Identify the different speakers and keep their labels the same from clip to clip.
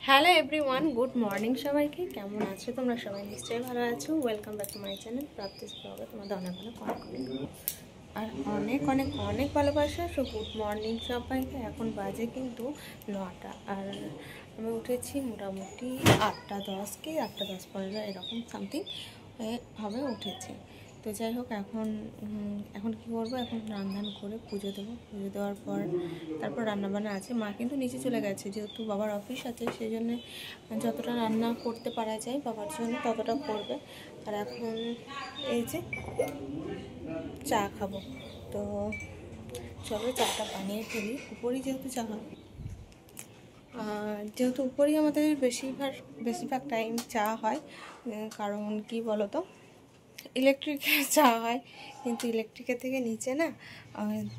Speaker 1: Hello everyone, good morning সবাইকে। কেমন আছো তোমরা? সবাই নিশ্চয়ই ভালো আছো। Welcome back to my channel Prapti's ব্লগে। তোমাদের অনেক অনেক আর অনেক অনেক অনেক ভালোবাসা। সো গুড মর্নিং সবাইকে। এখন বাজে কিন্তু 9টা, আর আমি উঠেছি মোটামুটি 8:10 কি 8:10-15 এরকম সামথিং হবে উঠেছি। তো যাই হোক, এখন কি করবো, এখন রান্নান করে পুজো দেবো। পুজো দেওয়ার পর তারপর রান্নাবান্না আছে। মা কিন্তু নিচে চলে গেছে, যেহেতু বাবার অফিস আছে সেই জন্য যতটা রান্না করতে পারা যায় বাবার জন্য ততটা করবে। আর এখন এই যে চা খাবো, তো চলো চাটা বানিয়ে ফেলি। উপরেই যেহেতু চা খাবো, যেহেতু উপরেই আমাদের বেশিরভাগ টাইম চা হয়, কারণ কি বলো তো, ইলেকট্রিকে চা হয়, কিন্তু ইলেকট্রিকের থেকে নিচে না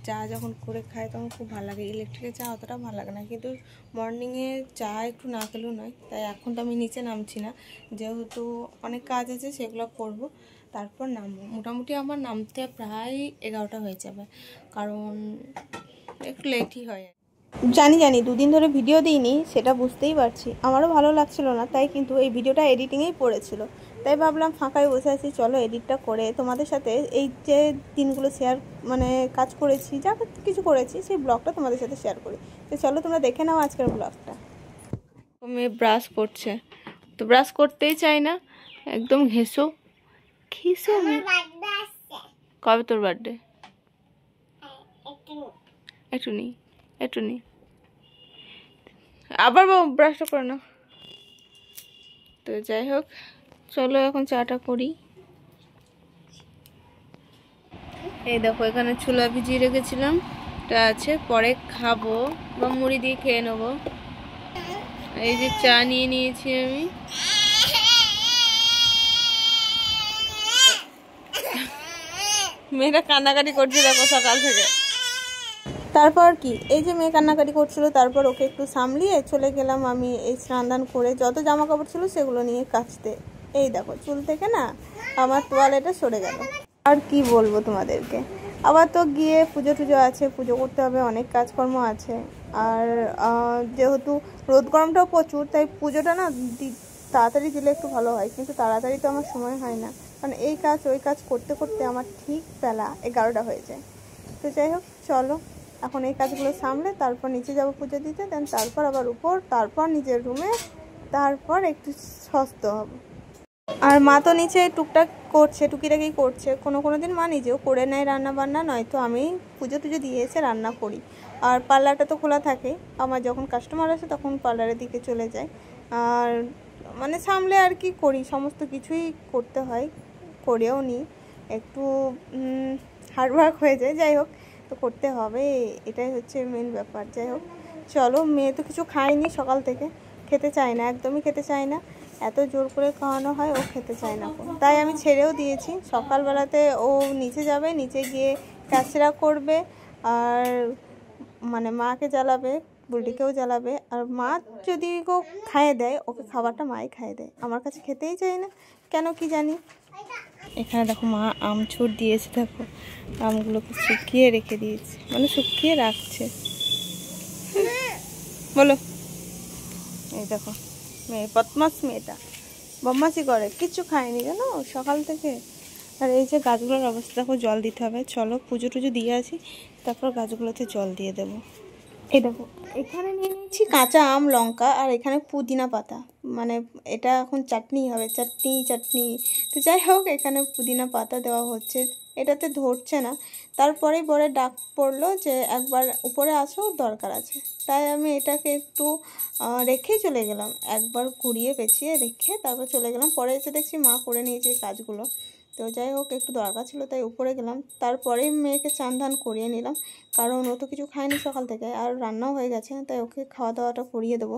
Speaker 1: চা যখন করে খায় তখন খুব ভালো লাগে। ইলেকট্রিকের চা অতটা ভালো লাগে না, কিন্তু মর্নিংয়ে চা একটু না খেলেও নয়। তাই এখন তো আমি নিচে নামছি না, যেহেতু অনেক কাজ আছে সেগুলো করব, তারপর নামবো। মোটামুটি আমার নামতে প্রায় 11টা হয়ে যাবে, কারণ একটু লেটই হয়।
Speaker 2: জানি দুদিন ধরে ভিডিও দিইনি, সেটা বুঝতেই পারছি। আমারও ভালো লাগছিল না, তাই কিন্তু এই ভিডিওটা এডিটিংয়েই পড়েছিল। তাই ভাবলাম ফাঁকায় বসে আছি, চলো এডিটটা করে তোমাদের সাথে এই যে দিনগুলো কাজ করেছি, যা কিছু করেছি সেই ব্লগটা তোমাদের সাথে শেয়ার করি। তো চলো তোমরা দেখে নাও আজকের ব্লগটা।
Speaker 1: মেয়ে ব্রাশ করছে, তো ব্রাশ করতেই চাই না, একদম ঘেঁষো। কবে তোর বার্থডে? একটু নি আবার ব্রাশটা করে না। তো যাই হোক, চলো এখন চাটা করি। এই দেখো, এখানে ছোলা ভিজিয়ে রেখেছিলাম, এটা আছে, পরে খাবো বা মুড়ি দিয়ে খেয়ে নেবো। এই যে চা নিয়ে নিয়েছি আমি। মেয়েটা কান্নাকাটি করছে দেখো সকাল থেকে।
Speaker 2: তারপর কি, এই যে মেয়ে কান্নাকাটি করছিল, তারপর ওকে একটু সামলিয়ে চলে গেলাম আমি এই স্নান করে যত জামা কাপড় ছিল সেগুলো নিয়ে কাচতে। এই দেখো, চুল থেকে না আমার তোয়ালেটা সরে গেল। আর কি বলবো তোমাদেরকে, আবার তো গিয়ে পুজো টুজো আছে, পুজো করতে হবে, অনেক কাজকর্ম আছে। আর যেহেতু রোদ গরমটাও প্রচুর, তাই পুজোটা না তাড়াতাড়ি দিলে একটু ভালো হয়, কিন্তু তাড়াতাড়ি তো আমার সময় হয় না, কারণ এই কাজ ওই কাজ করতে করতে আমার ঠিক বেলা 11টা হয়ে যায়। তো যাই হোক, চলো এখন এই কাজগুলো সামলে তারপর নিচে যাব পুজো দিতে, দেন তারপর আবার উপর, তারপর নিজের রুমে, তারপর একটু স্বস্ত হব। আর মা তো নিচে টুকটাক করছে, টুকিটাকি করছে। কোনো দিন মা নিজেও করে নেয় রান্না বান্না, নয়তো আমি পুজো টুজো দিয়ে এসে রান্না করি। আর পার্লারটা তো খোলা থাকে আমার, যখন কাস্টমার আসে তখন পার্লারের দিকে চলে যায়। আর সামলে আর কি করি, সমস্ত কিছুই করতে হয়, করেও নিই। একটু হার্ডওয়ার্ক হয়ে যায়, যাই হোক, তো করতে হবে, এটাই হচ্ছে মেন ব্যাপার। যাই হোক, চলো। মেয়ে তো কিছু খায়নি সকাল থেকে, খেতে চায় না, একদমই খেতে চায় না। এত জোর করে খাওয়ানো হয়, ও খেতে চায় না, তাই আমি ছেড়েও দিয়েছি। সকালবেলাতে ও নিচে যাবে, নিচে গিয়ে কাচরা করবে, আর মাকে জ্বালাবে, বুলটিকেও জ্বালাবে। আর মা যদি খাইয়ে দেয়, ওকে খাবারটা মাই খাইয়ে দেয়, আমার কাছে খেতেই চায় না, কেন কি জানি। এখানে দেখো মা আমচুর দিয়েছে, দেখো আমগুলোকে শুকিয়ে রেখে দিয়েছে, শুকিয়ে রাখছে। বলো, এই দেখো মেয়ে বদমাস, মেয়েটা বদমাসি করে, কিচ্ছু খায়নি জানো সকাল থেকে। আর এই যে গাছগুলোর অবস্থা দেখো, জল দিতে হবে। চলো পুজো টুজো দিয়ে আসি, তারপর গাছগুলোতে জল দিয়ে দেবো। এই দেখো, এখানে নিয়ে নিয়েছি কাঁচা আম, লঙ্কা, আর এখানে পুদিনা পাতা, এটা এখন চাটনি হবে, চাটনি। তো যাই হোক, এখানে পুদিনা পাতা দেওয়া হচ্ছে, এটাতে ধরছে না। তারপরেই বরে ডাক পড়লো যে একবার উপরে আসো, দরকার আছে। তাই আমি এটাকে একটু রেখেই চলে গেলাম, একবার ঘুরিয়ে পেঁচিয়ে রেখে তারপর চলে গেলাম। পরে এসে দেখছি মা করে নিয়েছে এই কাজগুলো। তো যাই হোক, একটু দরকার ছিল তাই উপরে গেলাম। তারপরেই মেয়েকে চান ধান করিয়ে নিলাম, কারণ ও তো কিছু খায়নি সকাল থেকে, আর রান্নাও হয়ে গেছে, তাই ওকে খাওয়া দাওয়াটা করিয়ে দেবো,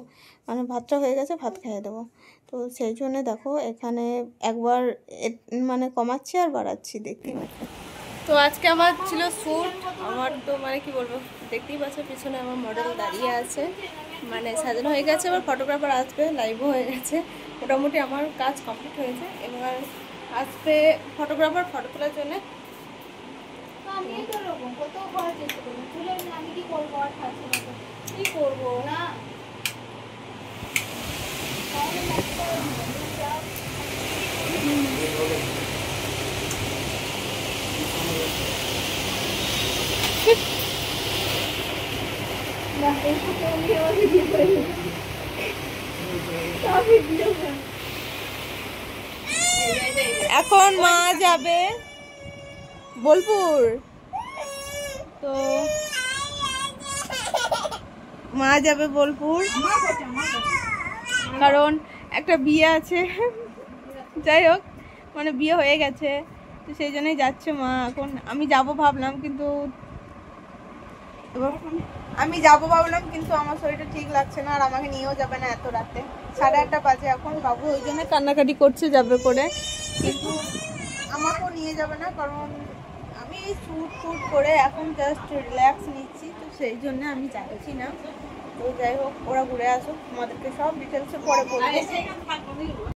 Speaker 2: ভাতটা হয়ে গেছে, ভাত খাইয়ে দেবো। তো সেই জন্যে দেখো এখানে একবার কমাচ্ছি আর বাড়াচ্ছি, দেখতেই পাচ্ছি।
Speaker 1: তো আজকে আমার ছিল শ্যুট, আমার তো কি বলবো, দেখতেই পাচ্ছ পিছনে আমার মডেল দাঁড়িয়ে আছে, সাজানো হয়ে গেছে। এবার ফটোগ্রাফার আসবে, লাইভও হয়ে গেছে, মোটামুটি আমার কাজ কমপ্লিট হয়েছে। এবার আসবে ফটোগ্রাফার ফটো তোলার জন্য। কি করবো না,
Speaker 2: এখন মা যাবে বোলপুর, তো মা যাবে বোলপুর কারণ একটা বিয়ে আছে। যাই হোক, মানে বিয়ে হয়ে গেছে, তো সেই জন্যই যাচ্ছে মা। এখন আমি যাব ভাবলাম, কিন্তু আমার শরীরটা ঠিক লাগছে না, আর আমাকে নিয়েও যাবে না এত রাতে, 8:30 বাজে এখন। বাবু ওই জন্য কান্নাকাটি করছে যাবে করে, কিন্তু আমাকেও নিয়ে যাবে না, কারণ আমি এই শ্যুট করে এখন জাস্ট রিল্যাক্স নিচ্ছি, তো সেই জন্য আমি যাচ্ছি না। তো যাই হোক, ওরা ঘুরে আসুক, আমাদেরকে সব ডিটেলসে পরে বলবো।